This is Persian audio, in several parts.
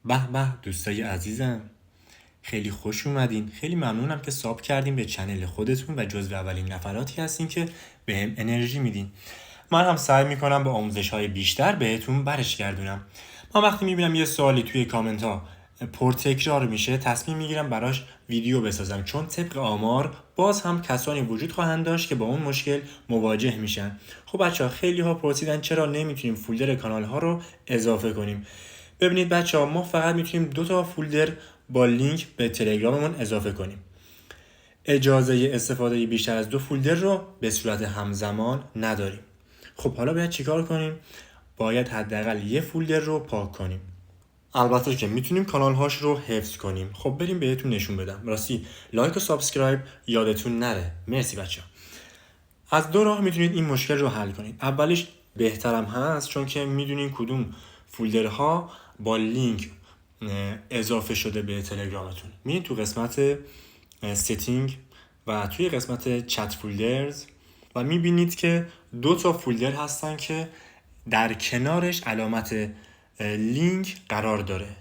به به دوستای عزیزم، خیلی خوش اومدین. خیلی ممنونم که ساب کردین به چنل خودتون و جزو اولین نفراتی هستین که بهم انرژی میدین. من هم سعی میکنم با آموزش های بیشتر بهتون برش گردونم. من وقتی میبینم یه سوالی توی کامنت ها پرتکرار میشه تصمیم میگیرم براش ویدیو بسازم، چون طبق آمار باز هم کسانی وجود خواهند داشت که با اون مشکل مواجه میشن. خب بچه‌ها، خیلی ها پرسیدن چرا نمیتونیم فولدر کانال ها رو اضافه کنیم. ببینید بچه‌ها، ما فقط میتونیم 2 تا فولدر با لینک به تلگراممون اضافه کنیم. اجازه استفاده بیشتر از 2 فولدر رو به صورت همزمان نداریم. خب حالا باید چیکار کنیم؟ باید حداقل یه فولدر رو پاک کنیم. البته که میتونیم کانال هاش رو حفظ کنیم. خب بریم بهتون نشون بدم. راستی لایک و سابسکرایب یادتون نره. مرسی بچه‌ها. از 2 راه میتونید این مشکل رو حل کنید. اولیش بهترم هست، چون که میدونین کدوم فولدرها با لینک اضافه شده به تلگرامتون. میرین تو قسمت ستینگ و توی قسمت چت فولدرز و میبینید که 2 تا فولدر هستن که در کنارش علامت لینک قرار داره.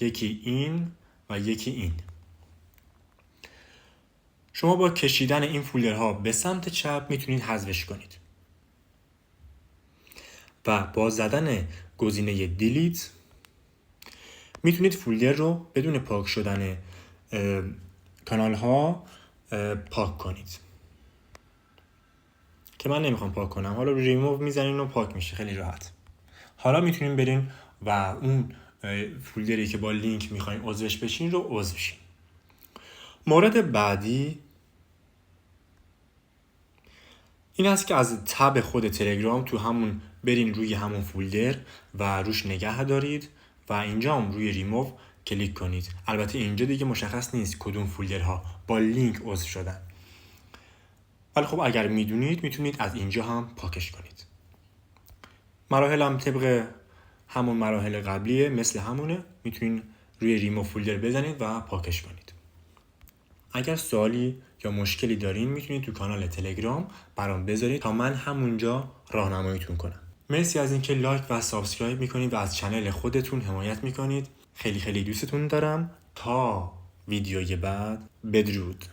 یکی این و یکی این. شما با کشیدن این فولدرها به سمت چپ میتونید حذفش کنید و با زدن گزینه دیلیت میتونید فولدر رو بدون پاک شدن کانال ها پاک کنید، که من نمیخوام پاک کنم. حالا ریموو میزنین و پاک میشه خیلی راحت. حالا میتونین برین و اون فولدری که با لینک میخواین عضوش بشین رو عضو بشین. مورد بعدی این است که از تب خود تلگرام تو همون برین روی همون فولدر و روش نگه دارید و اینجا هم روی ریموو کلیک کنید. البته اینجا دیگه مشخص نیست کدوم فولدرها با لینک عضو شدن، ولی خب اگر میدونید میتونید از اینجا هم پاکش کنید. مراحل هم طبق همون مراحل قبلیه، مثل همونه. میتونید روی ریموو فولدر بزنید و پاکش کنید. اگر سوالی یا مشکلی دارین میتونید تو کانال تلگرام برام بذارید تا من همونجا راهنماییتون کنم. مرسی از اینکه لایک و سابسکرایب میکنید و از چنل خودتون حمایت میکنید. خیلی خیلی دوستتون دارم. تا ویدیوی بعد، بدرود.